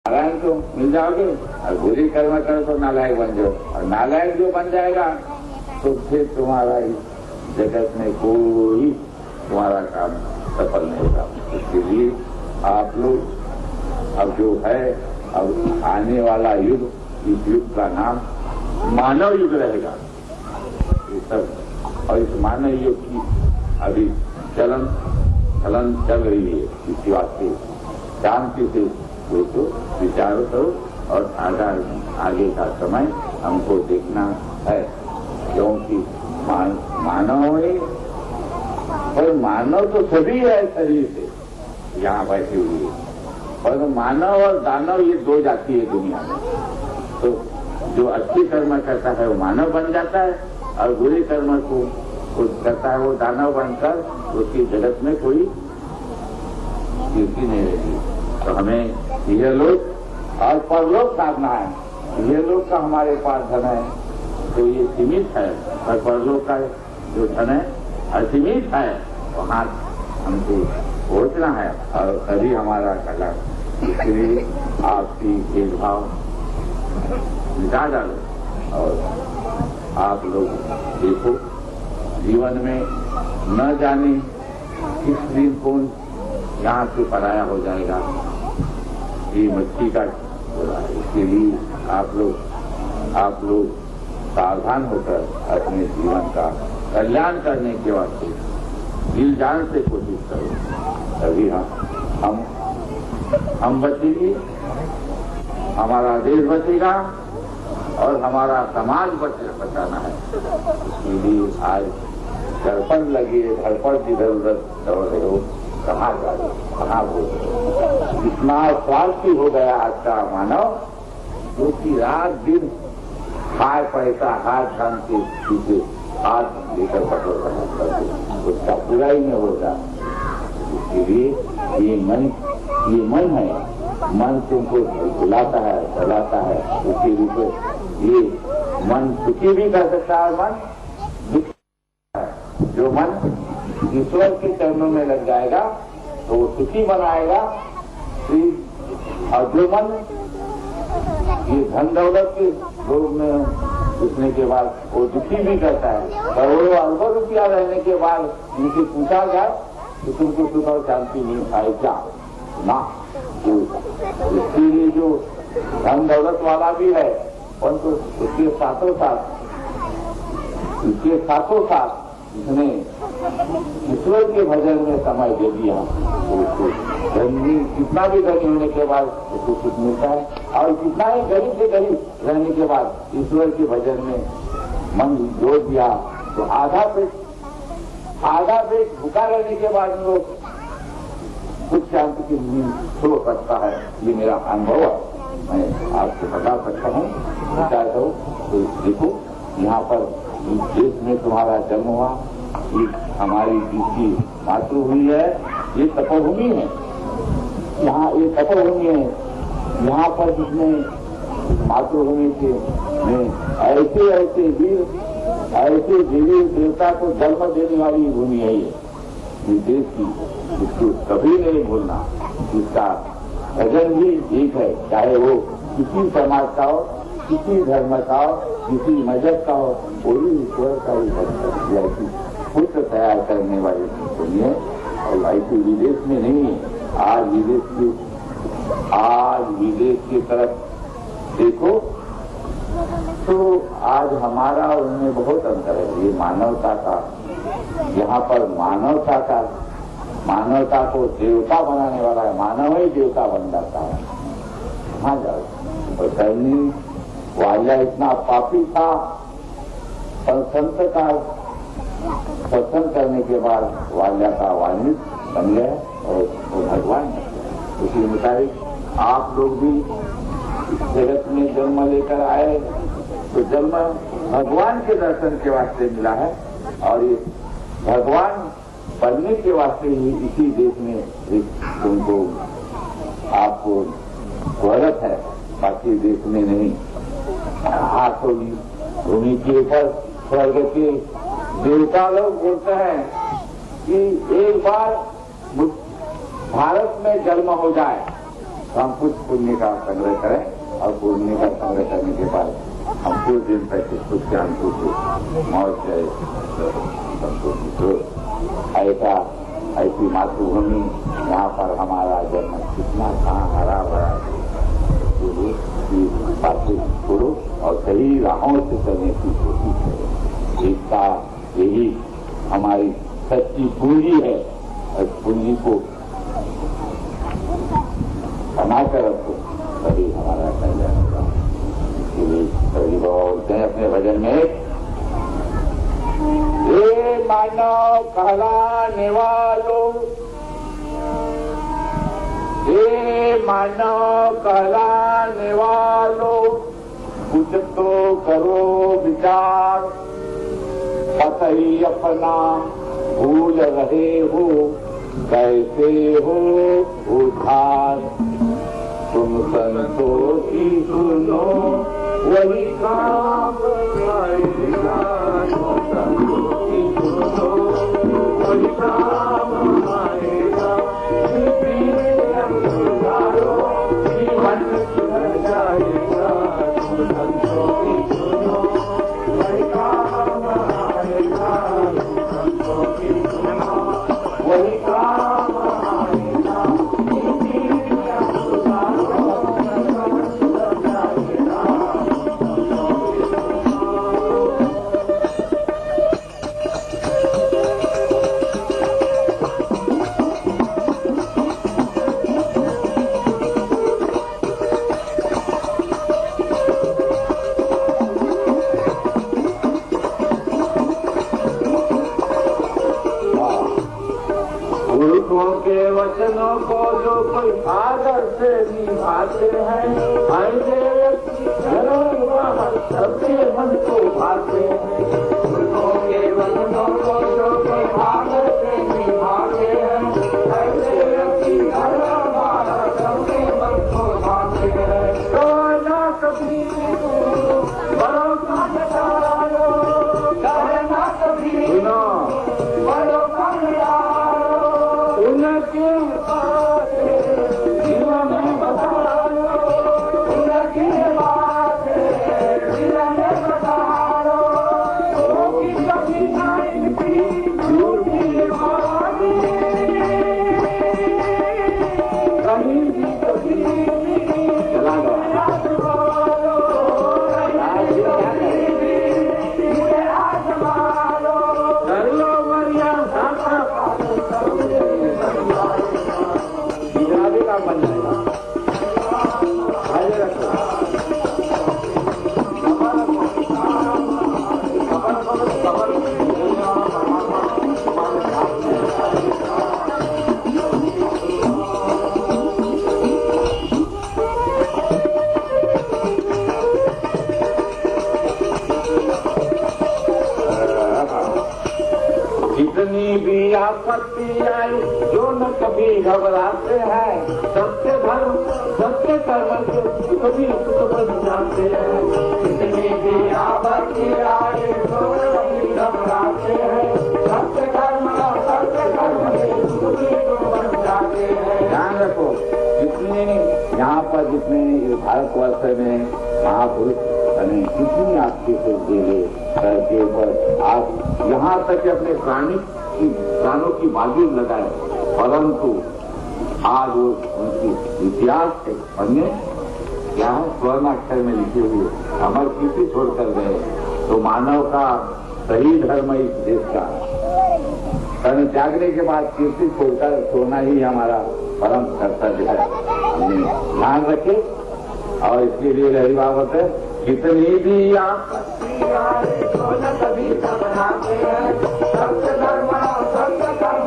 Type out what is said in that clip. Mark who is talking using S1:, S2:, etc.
S1: नारायण तो मिल जाओगे और बुरी कर्म करो तो नालायक बन जाओ, और नालायक जो बन जाएगा तो फिर तुम्हारा इस जगत में कोई तुम्हारा काम सफल नहीं होगा। इसके लिए आप लोग अब जो है, अब आने वाला युग, इस युग का नाम मानव युग रहेगा ये सब। और इस मानव युग की अभी चलन चल रही है। इसी वास्ते शांति से सोचो, विचार करो और आगे का समय हमको देखना है, क्योंकि मानव है और मानव तो सभी है शरीर से यहाँ बैठे हुए, और मानव और दानव ये दो जाति है दुनिया में। तो जो अच्छी कर्म करता है वो मानव बन जाता है, और बुरी कर्म को करता है वो दानव बनकर उसकी जगत में कोई कीर्ति नहीं रहेगी। तो हमें यह लोग और परलोक साधना है। यह लोग का हमारे पास धन है तो ये सीमित है, और परलोक का जो धन है असीमित है, वहाँ हमको पहुंचना है और तभी हमारा कला। इसलिए आपकी भेदभाव मिटा डालो और आप लोग देखो, जीवन में न जाने किस दिन कौन यहाँ से पराया हो जाएगा, ये मच्छी का बोला है। इसके लिए आप लोग सावधान होकर अपने जीवन का कल्याण करने के वास्ते दिल जान से कोशिश करो, तभी हम बचेंगे, हमारा देश बचेगा और हमारा समाज बचाना है। इसके लिए आज दर्पण लगे, धड़पड़ इधर उधर दौड़ रहे हो, कहाँ जा रहे, कहाँ बोल रहे। इतना स्वार्थी हो गया आज का मानव, जो कि रात दिन हाय पैसा हाथ खान के पीछे हाथ लेकर पकड़ रहा है, उसका पूरा ही नहीं होगा। इसके लिए ये मन है, मन तुमको बुलाता है, चलाता है। उसके रूप ये मन सुखी भी कर सकता है, मन दुखी है। जो मन ईश्वर के चरणों में लग जाएगा तो वो सुखी बनाएगा। और जो मन ये धन दौलत के लोग में घुसने के बाद वो दुखी भी करता है, करोड़ों अरबों रुपया रहने के बाद उनसे पूछा जाए तो तुमको सुख और शांति नहीं आए क्या ना। इसके लिए जो धन दौलत वाला भी है, परंतु उसके साथों साथ इसने ईश्वर के भजन में समय दे दिया तो उसको कितना भी धनी होने के बाद उसको सुख मिलता है, और कितना ही गरीब से गरीब रहने के बाद ईश्वर के भजन में मन जोड़ दिया तो आधा पेट भूखा रहने के बाद लोग सुख शांति की नींद सो सकता है। ये मेरा अनुभव है, मैं आपको बता सकता हूँ। विचार करो तो देखो, यहाँ पर देश में तुम्हारा जन्म हुआ, ये हमारी जिसकी मातृभूमि है ये तपोभूमि है। यहाँ ये तपोभूमि है, यहाँ पर जिसने मातृभूमि के में ऐसे देवी देवता को जन्म देने वाली भूमि है ये देश की, इसको कभी नहीं भूलना। इसका भजन भी एक है, चाहे वो किसी समाज का हो, किसी धर्म का हो, किसी मजहब का हो, कोई ईश्वर का ही भक्त खुद तैयार करने वाली दुनिया है। और ऐसे विदेश में नहीं है। आज विदेश की तरफ देखो तो आज हमारा उनमें बहुत अंतर है। ये मानवता का, यहाँ पर मानवता को देवता बनाने वाला है, मानव ही देवता बन जाता है। कहाँ जाओ, और करनी वाल्या इतना पापी था, और संत का सत्संग करने के बाद वाल्या का वाल्मीकि बन गया और वो भगवान बन गया। उसी मुताबिक आप लोग भी इस जगत में जन्म लेकर आए तो जन्म भगवान के दर्शन के वास्ते मिला है, और ये भगवान बनने के वास्ते ही इसी देश में तुमको आपको गौरव है, बाकी देश में नहीं। तो भूमि के ऊपर स्वर्ग के देवता लोग बोलते हैं कि एक बार भारत में जन्म हो जाए तो हम कुछ पुण्य का संग्रह करें और पुण्य का संग्रह करने के बाद हम कुछ दिन तक सुख शांति से मौज से संतोषी हो। ऐसी मातृभूमि यहाँ पर हमारा जन्म कितना कहाँ हरा भरा बातें छोड़ो और सही राहों से चलने की कोशिश करो। इसका यही हमारी सच्ची पूंजी है और पूंजी को बनाकर रखो तभी हमारा कल्याण होगा। इसलिए सभी बोलते हैं अपने भजन में, हे मानव कहलाने वालों, हे मानव कहलाने वालों, कुछ तो करो विचार, सही अपना भूल रहे हो, कैसे हो उधार। तुम संतों की सुनो वही काम आएगा, संतों की सुनो वही काम आएगा। जीवन सुधर जाएगा, तुम संतों की सुनो वही काम आएगा, संतों की सुनो वही काम आएगा। पुरुषों के वचनों को जो कोई आदर से निभाते हैं, ऐसे व्यक्ति सबके मन को भाते हैं। पुरुषों के वचनों को जो कोई आदर से निभाते हैं, ऐसे व्यक्ति सबके मन को भाते हैं। तो ना कभी भरोसा न डालो, ना कभी भरोसा न डालो, उनके बातें जीवन में बताओ, उनके बातें जीवन में बताओ। होगी कभी ना इनकी झूठी बातें, कहीं भी कभी चला दो कर लो मरिया का बन जाएगा। आगे रखो जितनी भी आपत्ति आई जो न कभी घबराते हैं, सत्य धर्म सत्य कर्म से कभी सुख बन जाते हैं। जितनी भी आपत्ति आई जो न कभी घबराते हैं, सत्य कर्म से कभी सुख बन जाते हैं। ध्यान रखो, जितने यहाँ पर जितने भारतवर्ष में महापुरुष बने, कितनी आपकी सिद्धि के ऊपर आप यहाँ तक कि अपने प्राणों की बाजी लगाए, परंतु आज वो उनकी इतिहास के पन्ने क्या है स्वर्ण अक्षर में लिखे हुए अमर कीर्ति छोड़कर गए। तो मानव का सही धर्म इस देश का कर्म त्यागने के बाद कीर्ति छोड़ना ही हमारा परम कर्तव्य है। हमने ध्यान रखे और इसके लिए रही बात है, कितनी भी आप कभी घबराते हैं, सत्य धर्म सत्य कर्म